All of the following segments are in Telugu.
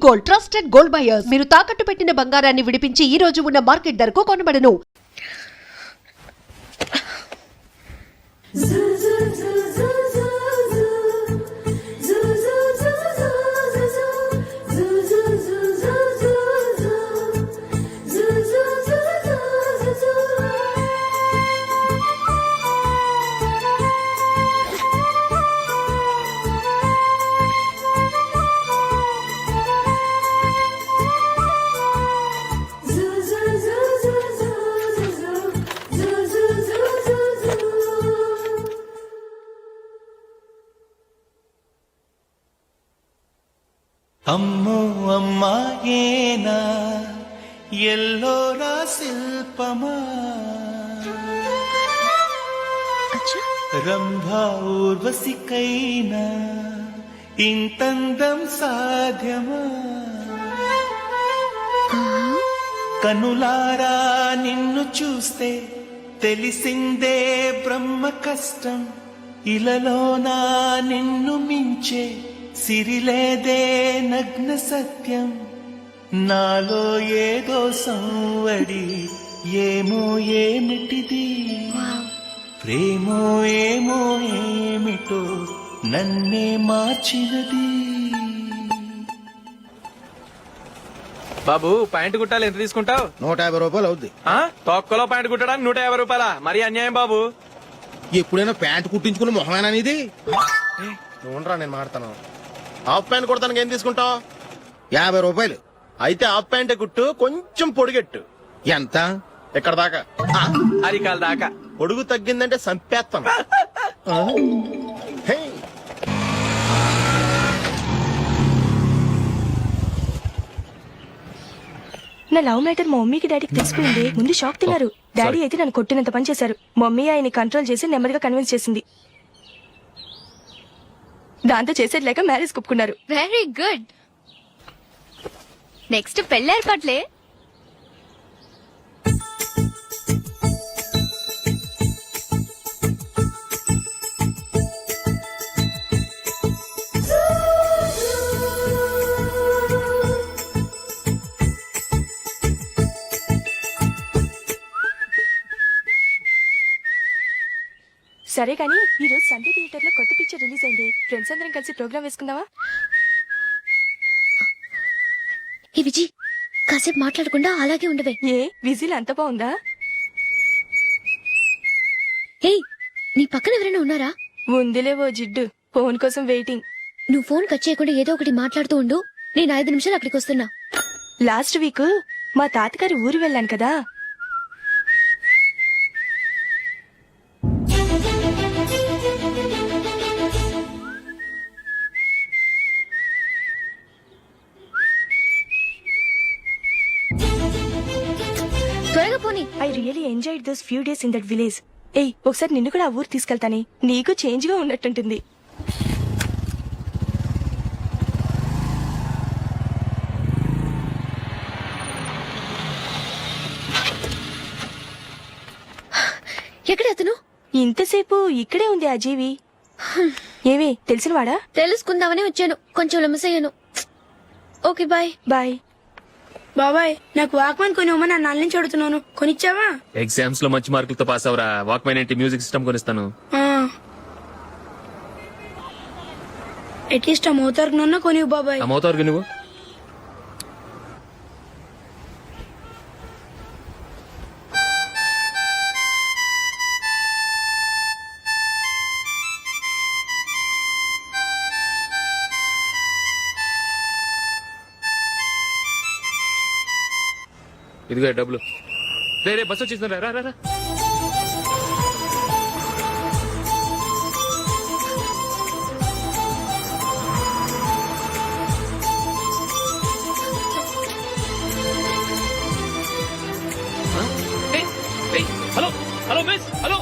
Gold, trusted gold buyers. మీరు తాకట్టు పెట్టిన బంగారాన్ని విడిపించి ఈ రోజు ఉన్న మార్కెట్ ధరకు కొనబడను. అమ్మో అమ్మాయేనా ఎల్లోరా శిల్పమా రంభా ఊర్వశికైనా ఇంతందం సాధ్యమా కనులారా నిన్ను చూస్తే తెలిసిందే బ్రహ్మ కష్టం ఇలలోనా నిన్ను మించే సిరిలేదే నగ్న సత్యం నాలో ఏదో సంవడి ఏమో ఏమిటిది ప్రేమో ఏమో ఏమిటో నన్నే మార్చినది. బాబు ప్యాంటు కుట్టాలి ఎంత తీసుకుంటావు? 150 రూపాయలు అవుద్ది. తొక్కలో ప్యాంటు కుట్టడానికి 150 రూపాయల? మరి అన్యాయం బాబు. ఎప్పుడైనా ప్యాంటు కుట్టించుకున్న మొహమేనా ఇది? ఉండరా నేను మాడతాను. హాఫ్ ప్యాంట్ కుడతానికి ఏం తీసుకుంటావు? 50 రూపాయలు. అయితే హాఫ్ ప్యాంటే కుట్టు, కొంచెం పొడిగెట్టు. ఎంత? ఎక్కడ దాకా? అరికాల దాకా. పొడుగు తగ్గిందంటే సంపేస్తాను. హే. నా లవ్ మ్యాటర్ మా మమ్మీకి డాడీకి తెలిసిపోయింది. ముందు షాక్ తిన్నారు. డాడీ అయితే నన్ను కొట్టినంత పని చేశారు. మమ్మీ ఆయన్ని కంట్రోల్ చేసి నెమ్మదిగా కన్విన్స్ చేసింది. దాంతో చేసేది లేక మ్యారేజ్ ఒప్పుకున్నారు. Very good. నెక్స్ట్ పెళ్లి ఏర్పాట్లే. సరే కానీ ఈ రోజు సండే థియేటర్ లో కొత్త పిక్చర్ రిలీజ్ అయింది. ఫ్రెండ్స్ అందరం కలిసి ప్రోగ్రామ్ వేసుకుందామా? ఈ విజి కాసేపు మాట్లాడకుండా అలాగే ఉండవే. ఏ విజిల్ అంత బాగుందా? ఏయ్, నీ పక్కన ఎవరైనా ఉన్నారా? ఉందిలే ఓ జిడ్డు. ఫోన్ కోసం వెయిటింగ్. నువ్వు ఫోన్ కట్ చేయకుండా ఏదో ఒకటి మాట్లాడుతూ ఉండు. నేను 5 నిమిషాలు అక్కడికి వస్తున్నా. లాస్ట్ వీక్ మా తాతగారి ఊరు వెళ్ళాను కదా. త్వరగా పోనీ. I really enjoyed those few days in that village. ఏయ్, ఒకసారి నిన్ను కూడా ఆ ఊరు తీసుకెళ్తానే. నీకు చేంజ్ గా ఉన్నట్టుంటుంది. ఎక్కడ అతను? ఇంతసేపు ఇక్కడే ఉంది ఆ జీవి. ఏవి తెలిసినవాడా? తెలుసుకుందామని వచ్చాను. కొంచెం లెమసయ్యాను. Okay bye. బాయ్. బాబాయ్, నాకు వాక్మెన్ కొనివ్వమని నా నాన్న నుంచి అడుగుతున్నాను. కొనిచ్చావా? ఎగ్జామ్స్ లో మంచి మార్కులతో పాస్ అవరా. వాక్మెన్ ఏంటి, మ్యూజిక్ సిస్టమ్ కొనిస్తాను. అట్లీస్ట్ ఆ మోతారు కొనివ్వు బాబాయ్. అమ్మవుతావు నువ్వు. ఇదిగో డబ్బులు. రే బస్ వచ్చేసింది. రా రా రా. Hello hello miss. హలో.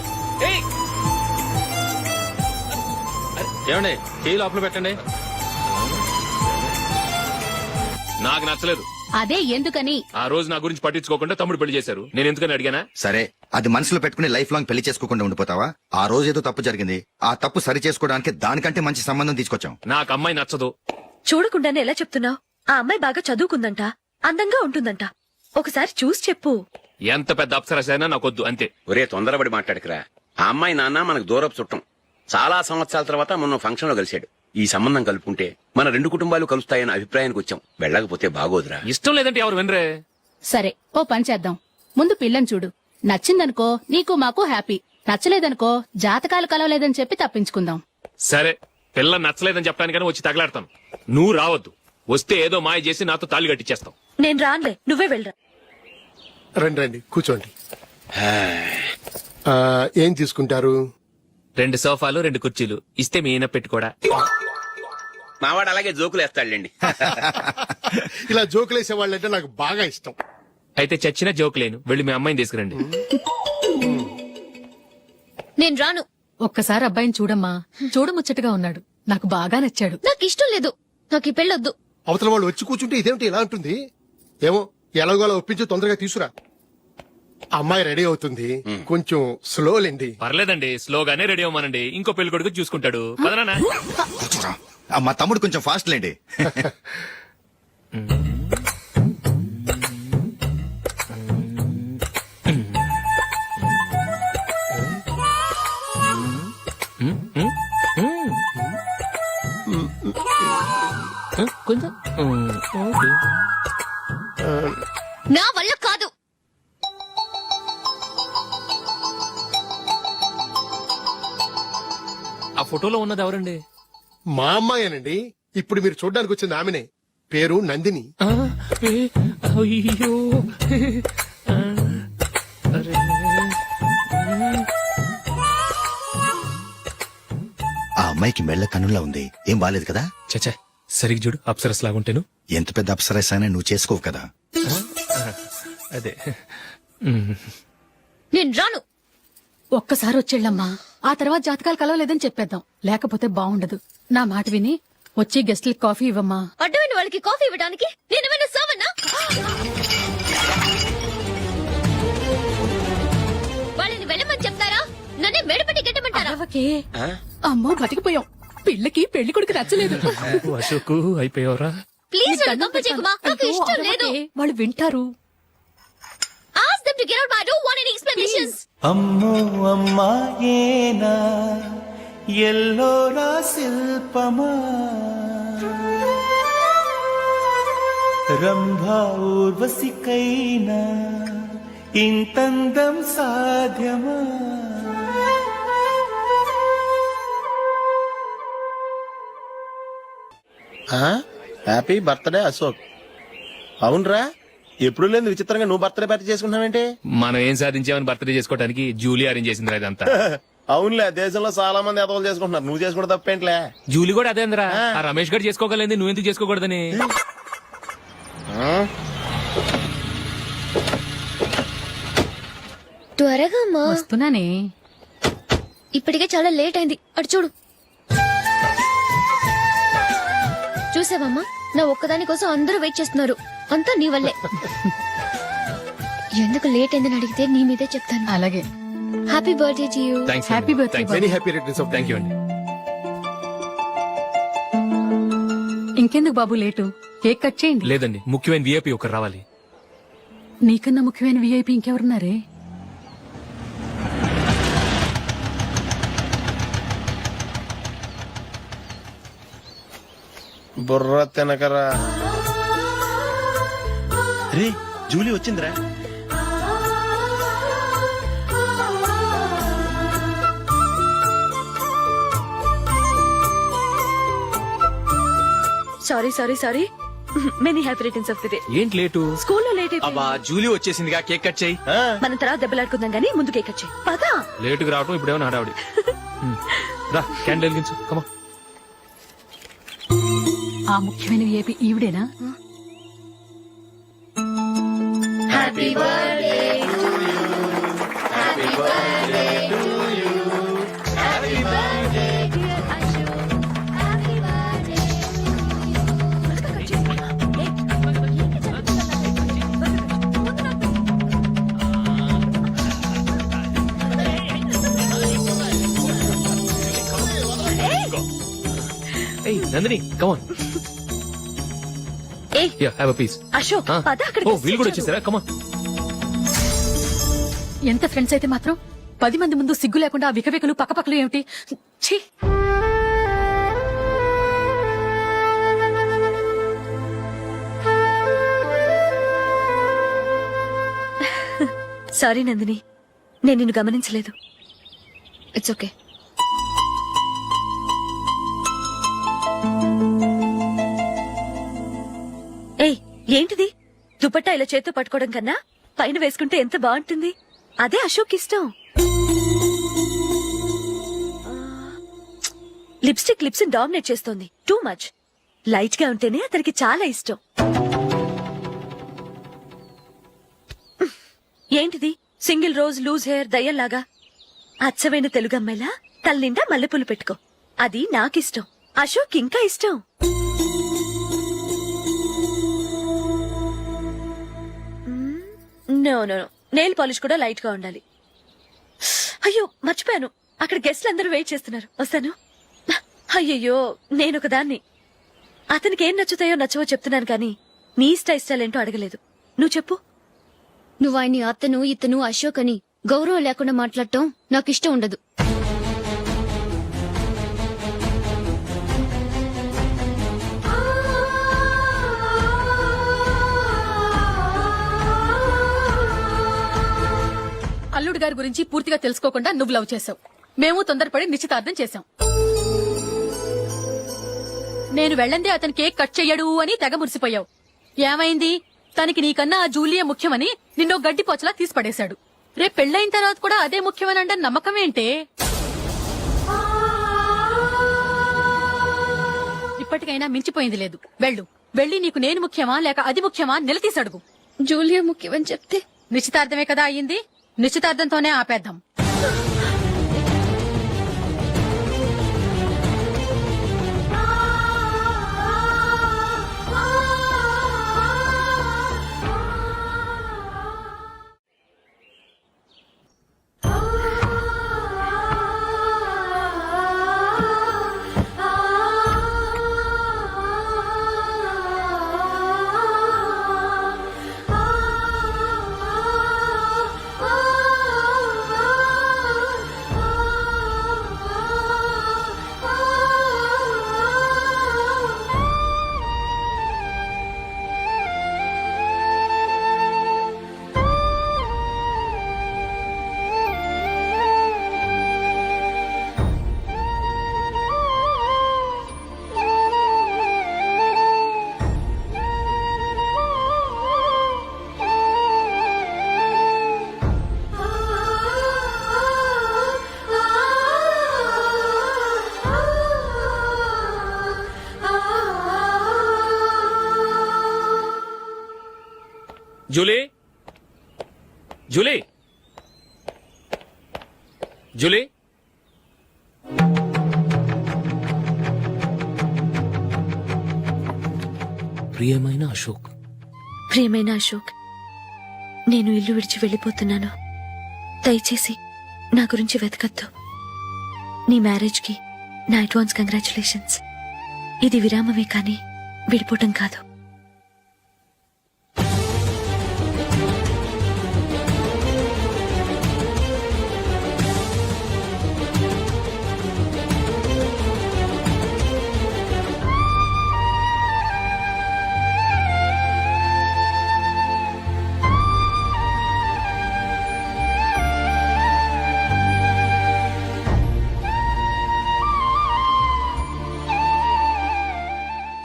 ఏమండి, టీ లోపల పెట్టండి. నాకు నచ్చలేదు. అదే ఎందుకని? ఆ రోజు నా గురించి పట్టించుకోకుండా తమ్ముడు పెళ్లి చేశారు. నేను ఎందుకని అడిగానా? సరే, అది మనసులో పెట్టుకుని లైఫ్ లాంగ్ పెళ్లి చేసుకోకుండా ఉండిపోతావా? ఆ రోజు ఏదో తప్పు జరిగింది. ఆ తప్పు సరి చేసుకోవడానికి దానికంటే మంచి సంబంధం తీసుకొచ్చాం. నాకు అమ్మాయి నచ్చదు. చూడకుండానే ఎలా చెప్తున్నావు? ఆ అమ్మాయి బాగా చదువుకుందంట, అందంగా ఉంటుందంట. ఒకసారి చూసి చెప్పు. ఎంత పెద్ద అప్సరస అయినా నాకొద్దు అంతే. ఒరే తొందరపడి మాట్లాడకురా. ఆ అమ్మాయి నాన్న మనకు దూరపు చుట్టం. చాలా సంవత్సరాల తర్వాత మొన్న ఫంక్షన్ లో కలిశాడు. ఈ సంబంధం కలుపుకుంటే మన రెండు కుటుంబాలు కలుస్తాయన్న అభిప్రాయానికి వచ్చాం. వెళ్ళకపోతే బాగోదురా. ఇష్టం లేదంటే ఎవరు వినరే. సరే, ఓ పని చేద్దాం. ముందు పిల్లని చూడు. నచ్చిందనుకో నీకు మాకు హ్యాపీ. నచ్చలేదనుకో జాతకాలు కలవలేదని చెప్పి తప్పించుకుందాం. సరే, పిల్ల నచ్చలేదని చెప్పడానికని వచ్చి తగలాడతాను. నువ్వు రావద్దు. వస్తే ఏదో మాయ చేసి నాతో తాళి కట్టించేస్తావు. నేను రానులే, నువ్వే వెళ్ళరా. రండి రండి కూర్చోండి. ఏం తీసుకుంటారు? 2 సోఫాలు 2 కుర్చీలు ఇస్తే మీ ఈయన పెట్టుకోడా. మావాడు అలాగే జోకులు వేస్తాడులేండి. ఇలా జోకులేసే వాళ్ళంటే నాకు బాగా ఇష్టం. అయితే చచ్చిన జోక్ లేను. వెళ్ళి మీ అమ్మాయిని తీసుకురండి. నేను రాను. ఒక్కసారి అబ్బాయిని చూడమ్మా. చూడముచ్చటగా ఉన్నాడు. నాకు బాగా నచ్చాడు. నాకు ఇష్టం లేదు. నాకు ఈ పెళ్ళొద్దు. అవతల వాళ్ళు వచ్చి కూర్చుంటే ఇదేమిటి ఇలా ఉంటుంది? ఏమో ఎలాగోలా ఒప్పించి తొందరగా తీసుకురా. అమ్మాయి రెడీ అవుతుంది, కొంచెం స్లో లేండి. పర్లేదండి, స్లోగానే రెడీ అవ్వమనండి. ఇంకో పెళ్లి కొడుకు చూసుకుంటాడు. పదనా. కూర్చోరా. మా తమ్ముడు కొంచెం ఫాస్ట్ లేండి. కొంచెం నా వల్ల కాదు. ఆ ఫోటోలో ఉన్నది ఎవరండి? మా అమ్మాయేనండి. ఇప్పుడు మీరు చూడడానికి వచ్చింది ఆమెనే. పేరు నందిని. అయ్యో, ఆ అమ్మాయికి మెళ్ళ కన్నులా ఉంది. ఏం బాలేదు కదా? చచ్చా, సరిగ్గా చూడు. అప్సరస్ లాగుంటేను. ఎంత పెద్ద అప్సరస్ అయినా నువ్వు చేసుకోవు కదా. అదే. నేను రాను. ఒక్కసారి వచ్చేళ్ళమ్మా. ఆ తర్వాత జాతకాలు కలవలేదని చెప్పేద్దాం. లేకపోతే బాగుండదు. నా మాట విని వచ్చి గెస్ట్లకి కాఫీ ఇవ్వమ్మా. అడ్డమైన వాళ్ళకి కాఫీ ఇవ్వడానికి నేనేమైనా సోమన్నా? వాళ్ళని వెళ్ళమని చెప్తారా? నన్నే మెడపట్టి గెట్టమంటారా? అరవకే. అమ్మో బతికిపోయాం. పిల్లకి పెళ్లి కొడుకు నచ్చలేదు. అశోక్ అయిపోయావరా. ప్లీజ్ నన్ను కంపు చేయకుమా. నాకు అయ్యో, ఇష్టం లేదు. అరవకే. వాళ్ళు వింటారు. Ask them to get out. I don't want any explanations. అమ్మో అమ్మాయేనా ఎల్లోరా శిల్పమా రంభా ఊర్వశికైనా ఇంతందం సాధ్యమా? Happy birthday Ashok. అవునరా, ఎప్పుడు లేదు విచిత్రంగా నువ్వు బర్త్డే పార్టీ చేసుకుంటానంటే. మనం ఏం సాధించామని బర్త్డే చేసుకోవడానికి జూలీ అరేంజ్ చేసింది ఇదంతా. అవునులే, దేశంలో చాలా మంది ఎదవలు చేసుకుంటున్నారు. నువ్వు చేసుకుంటే తప్పేంట్లే. జూలీ కూడా అదేంద్రా. ఆ రమేష్ గారు చేసుకోగలేదు, నువ్వెందుకు చేసుకోకూడదని. త్వరగా అమ్మా. వస్తున్నానే. ఇప్పటికే చాలా లేట్ అయింది. అటు చూడు. చూసావమ్మా, నా ఒక్కదాని కోసం అందరూ వెయిట్ చేస్తున్నారు. అంతా నీ వల్లే. ఎందుకు లేట్ అయిందని అడిగితే నీ మీదే చెప్తాను. అలాగే. Happy birthday to you. Thanks. Happy birthday. Very happy returns of. Thank you అండి. ఇంకెందుకు బాబు లేటు? కేక్ కట్ చేయండి. లేదండి, ముఖ్యమైన విఐపి ఒకరు రావాలి. నీకన్నా ముఖ్యమైన విఐపి ఇంకెవరున్నారే? బుర్ర తినకరా. రే జూలీ వచ్చిందిరా. Sorry sorry sorry. Many happy returns of the day. ఏంటి లేటు? స్కూల్లో లేట్ అయిపోయింది. అబ్బా, జూలీ వచ్చేసిందిగా, కేక్ కట్ చేయి. మనం తర్వాత దెబ్బలాడుకుందాం గానీ ముందు కేక్ కట్ చేయి. పదా. లేటుగా రావటం ఇప్పుడేమో హడావుడి. రా, క్యాండిల్ వెలిగించు. కమా. ఆ ముఖ్యమైన విఐపి ఈవిడేనా? Happy birthday to you. Happy birthday to you. Happy birthday dear Ashok. Happy birthday. ఏయ్ నందిని, కమాన్. ఏయ్ yeah have a piece Ashok పద అక్కడికి ఓ వీళ్ళు కూడా వచ్చేసారా కమా ఎంత ఫ్రెండ్స్ అయితే మాత్రం 10 మంది ముందు సిగ్గు లేకుండా ఆ వికవికలు పక్కపక్కలు ఏమిటి ఛీ సారీ నందిని నేను నిన్ను గమనించలేదు. It's okay. ఏయ్ ఏంటిది? దుపట్టా ఇలా చేత్తో పట్టుకోవడం కన్నా పైన వేసుకుంటే ఎంత బాగుంటుంది. అదే అశోక్ ఇష్టం. లిప్స్టిక్ లిప్స్ డామినేట్ చేస్తోంది. Too much. లైట్ గా ఉంటేనే అతనికి చాలా ఇష్టం. ఏంటిది? సింగిల్ రోజ్ లూజ్ హెయిర్ దయ్యంలాగా. అచ్చమైన తెలుగు అమ్మాయిలా తల్లిండా మల్లెపూలు పెట్టుకో. అది నాకిష్టం. అశోక్ ఇంకా ఇష్టం. నో నో నెయిల్ పాలిష్ కూడా లైట్ గా ఉండాలి. అయ్యో మర్చిపోయాను, అక్కడ గెస్ట్లు అందరూ వెయిట్ చేస్తున్నారు. వస్తాను. అయ్యయ్యో నేనొక దాన్ని. అతనికి ఏం నచ్చుతాయో నచ్చవో చెప్తున్నాను కానీ నీ ఇష్టాలేంటో అడగలేదు. నువ్వు చెప్పు. నువ్వు ఆయన్ని అతను ఇతను అశోక్ అని గౌరవం లేకుండా మాట్లాడటం నాకు ఇష్టం ఉండదు. అల్లుడు గారి గురించి పూర్తిగా తెలుసుకోకుండా నువ్వు లవ్ చేసావు. మేము తొందరపడి నిశ్చితార్థం చేశాం. నేను వెళ్ళందే అతను కేక్ కట్ చెయ్యడు అని తెగ మురిసిపోయావు. ఏమైంది? తనకి నీకన్నా ఆ జూలియా ముఖ్యమని నిన్నో గడ్డి పోచలా తీసిపడేశాడు. రేపు పెళ్ళైన తర్వాత కూడా అదే ముఖ్యమని అంటే నమ్మకం ఏంటే? ఇప్పటికైనా మించిపోయింది లేదు. వెళ్ళి నీకు నేను ముఖ్యమా లేక అది ముఖ్యమా నిలదీసడుగు. జూలియా ముఖ్యమని చెప్తే నిశ్చితార్థమే కదా అయ్యింది. నిశ్చితార్థంతోనే ఆపేద్దాం. జూలీ జూలీ జూలీ ప్రియమైన అశోక్. ప్రియమైన అశోక్, నేను ఇల్లు విడిచి వెళ్ళిపోతున్నాను. దయచేసి నా గురించి వెతకద్దు. నీ మ్యారేజ్ కి నా అడ్వాన్స్ కంగ్రాచులేషన్స్. ఇది విరామమే కానీ విడిపోవటం కాదు.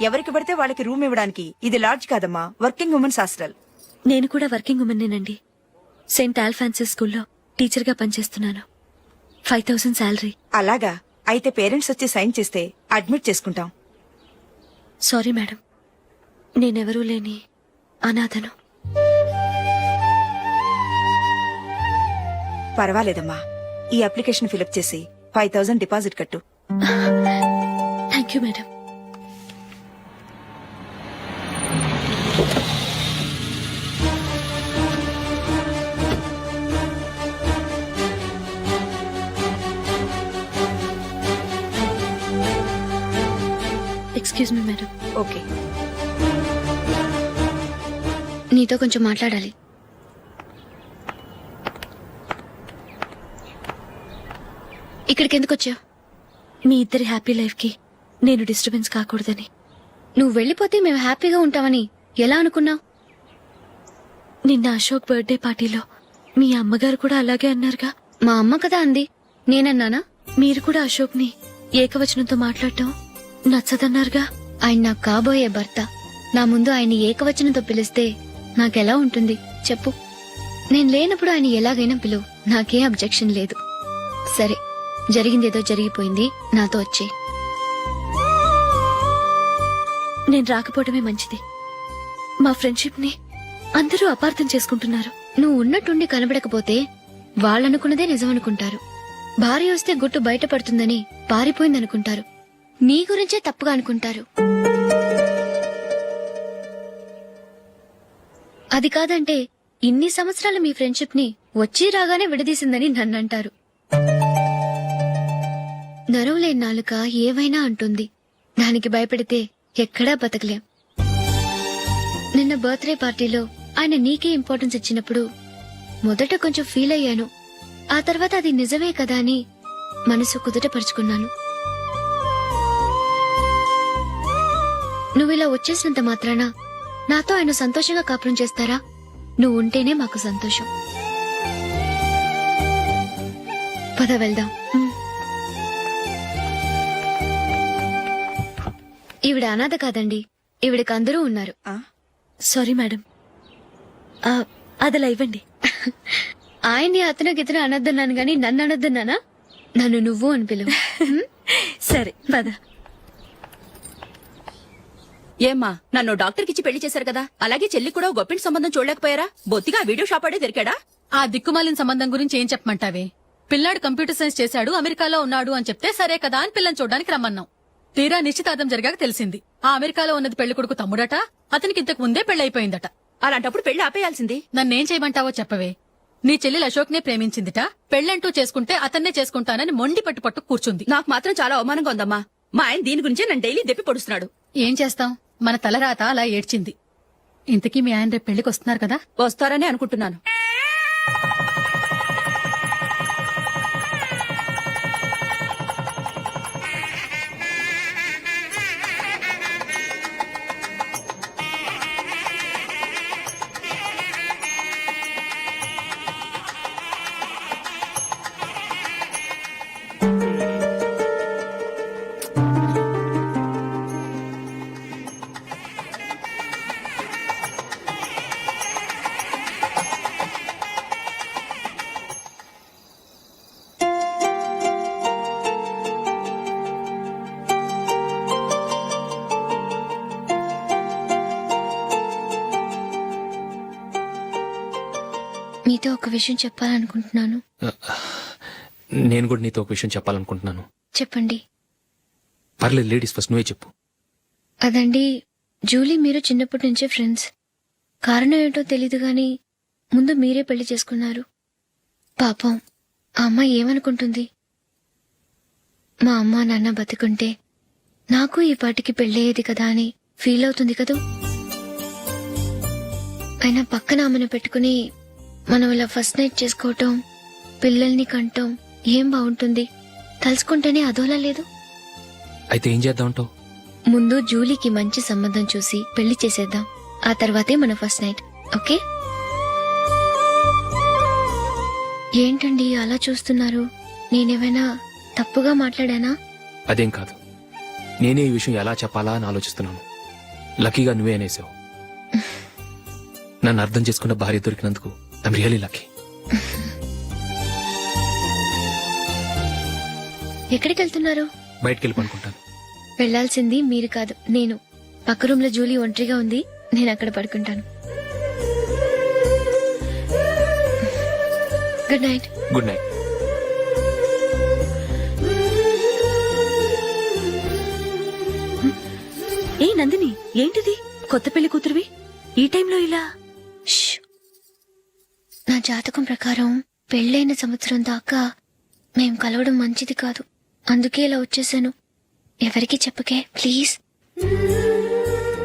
ఎవరికి పడితే వాళ్ళకి రూమ్ ఇవ్వడానికి ఇది లాడ్జ్ కాదమ్మా, వర్కింగ్ ఉమెన్స్ హాస్టల్. నేను కూడా వర్కింగ్ ఉమెన్నేనండి. సెయింట్ ఆల్ఫాన్సెస్ స్కూల్లో టీచర్ గా పనిచేస్తున్నాను. 5000 శాలరీ. అలాగా? అయితే పేరెంట్స్ వచ్చి సైన్ చేస్తే అడ్మిట్ చేసుకుంటాం. సారీ మేడం, నేనెవరూ లేని అనాథను. పర్వాలేదమ్మా, ఈ అప్లికేషన్ ఫిలప్ చేసి 5000 డిపాజిట్ కట్టు. Thank you madam. Excuse me madam. Okay. నీతో కొంచెం మాట్లాడాలి. ఇక్కడికి ఎందుకు వచ్చావు? మీ ఇద్దరి హ్యాపీ లైఫ్ కి నేను డిస్టర్బెన్స్ కాకూడదని. నువ్వు వెళ్ళిపోతే మేము హ్యాపీగా ఉంటామని ఎలా అనుకున్నావు? నిన్న అశోక్ బర్త్డే పార్టీలో మీ అమ్మగారు కూడా అలాగే అన్నారుగా. మా అమ్మ కదా అంది, నేనన్నానా? మీరు కూడా అశోక్ ని ఏకవచనంతో మాట్లాడటం నచ్చదన్నారుగా. ఆయన నాకు కాబోయే భర్త. నా ముందు ఆయన్ని ఏకవచనంతో పిలిస్తే నాకెలా ఉంటుంది చెప్పు? నేను లేనప్పుడు ఆయన ఎలాగైనా పిలువు, నాకేం అబ్జెక్షన్ లేదు. సరే, జరిగిందేదో జరిగిపోయింది, నాతో వచ్చే. నేను రాకపోవడమే మంచిది. మా ఫ్రెండ్షిప్ ని అందరూ అపార్థం చేసుకుంటున్నారు. నువ్వు ఉన్నట్టుండి కనబడకపోతే వాళ్ళనుకున్నదే నిజమనుకుంటారు. భార్య వస్తే గుట్టు బయటపడుతుందని పారిపోయిందనుకుంటారు. నీ గురించే తప్పుగా అనుకుంటారు. అది కాదంటే ఇన్ని సంవత్సరాలు మీ ఫ్రెండ్షిప్ ని వచ్చి రాగానే విడదీసిందని నన్నంటారు. నరవలేని నాలుక ఏవైనా అంటుంది. దానికి భయపడితే ఎక్కడా బతకలేం. నిన్న బర్త్డే పార్టీలో ఆయన నీకే ఇంపార్టెన్స్ ఇచ్చినప్పుడు మొదట కొంచెం ఫీల్ అయ్యాను. ఆ తర్వాత అది నిజమే కదా అని మనసు కుదుటపరుచుకున్నాను. నువ్విలా వచ్చేసినంత మాత్రాన నాతో ఆయన సంతోషంగా కాపురం చేస్తారా? నువ్వు ఉంటేనే మాకు సంతోషం. పద వెళ్దాం. ఈవిడ అనాథ కాదండి, ఈవిడకి అందరూ ఉన్నారు. సారీ మేడం, అదలా ఇవ్వండి. ఆయన్ని అతను గితను అనొద్దన్నాను గాని నన్ను అనొద్దన్నానా? నన్ను నువ్వు అని పిలువు. సరే పద. ఏమ్మా, నన్ను డాక్టర్ కిచ్చి పెళ్లి చేశారు కదా, అలాగే చెల్లి కూడా గొప్పింటి సంబంధం చూడలేకపోయారా? బొత్తిగా వీడియో షాప్ ఆడే దొరికాడా? ఆ దిక్కుమాలిన సంబంధం గురించి ఏం చెప్పమంటావే? పిల్లాడు కంప్యూటర్ సైన్స్ చేశాడు, అమెరికాలో ఉన్నాడు అని చెప్తే సరే కదా అని పిల్లని చూడడానికి రమ్మన్నాం. తీరా నిశ్చితార్థం జరిగాక తెలిసింది ఆ అమెరికాలో ఉన్నది పెళ్లి కొడుకు తమ్ముడట, అతనికి ఇంతకు ముందే పెళ్లయిపోయిందట. అలాంటప్పుడు పెళ్లి ఆపేయాల్సింది. నన్నేం చేయమంటావో చెప్పవే? నీ చెల్లెలు అశోక్ నే ప్రేమించిందిట, పెళ్లంటూ చేసుకుంటే అతన్నే చేసుకుంటానని మొండి పట్టు కూర్చుంది. నాకు మాత్రం చాలా అవమానంగా ఉందమ్మా. మా ఆయన దీని గురించే నన్ను డైలీ దెప్పి పొడుస్తున్నాడు. ఏం చేస్తాం, మన తలరాత అలా ఏడ్చింది. ఇంతకీ మీ ఆయన రేపు పెళ్లికి వస్తున్నారు కదా? వస్తారని అనుకుంటున్నాను. మీతో ఒక విషయం చెప్పాలనుకుంటున్నాను. నేను కూడా నీతో ఒక విషయం చెప్పాలనుకుంటున్నాను. చెప్పండి. పర్లేదు, లేడీస్ ఫస్ట్, నువ్వే చెప్పు. అదండి, జూలీ మీరు చిన్నప్పటి నుంచే ఫ్రెండ్స్. కారణం ఏంటో తెలీదు గాని ముందు మీరే పెళ్లి చేసుకున్నారు. పాపం ఆ అమ్మాయి ఏమనుకుంటుంది? మా అమ్మ నాన్న బతికుంటే నాకు ఈ పాటికి పెళ్ళయ్యేది కదా అని ఫీల్ అవుతుంది కదూ. అయినా పక్కన ఆమెను పెట్టుకుని మనం ఇలా ఫస్ట్ నైట్ చేసుకోవటం, పిల్లల్ని కంటం ఏం బాగుంటుంది? తలుచుకుంటేనే అదోలా లేదు. అయితే ఏం చేద్దామంటావు? ముందు జూలీకి మంచి సంబంధం చూసి పెళ్లి చేసేద్దాం, ఆ తర్వాతే మన ఫస్ట్ నైట్. ఓకే? ఏంటండి అలా చూస్తున్నారు? నేనేమైనా తప్పుగా మాట్లాడానా? అదేం కాదు, నేనే ఈ విషయం ఎలా చెప్పాలా అని ఆలోచిస్తున్నాను. లక్కీగా నువ్వే అనేసావు. నన్ను అర్థం చేసుకున్న భార్య దొరికినందుకు ఐమ్ రియలీ లక్కీ. ఎక్కడికి వెళ్తున్నారు? బయటికి వెళ్ళి పడుకుంటాను. వెళ్లాల్సింది మీరు కాదు, నేను. పక్క రూమ్ లో జూలీ ఒంటరిగా ఉంది, నేను అక్కడ పడుకుంటాను. Good night. Good night. ఏ నందిని, ఏంటిది? కొత్త పెళ్లి కూతురువి ఈ టైంలో ఇలా? ష్. నా జాతకం ప్రకారం పెళ్ళైన సంవత్సరం దాకా మేం కలవడం మంచిది కాదు, అందుకే ఇలా వచ్చేసాను. ఎవరికి చెప్పకే ప్లీజ్.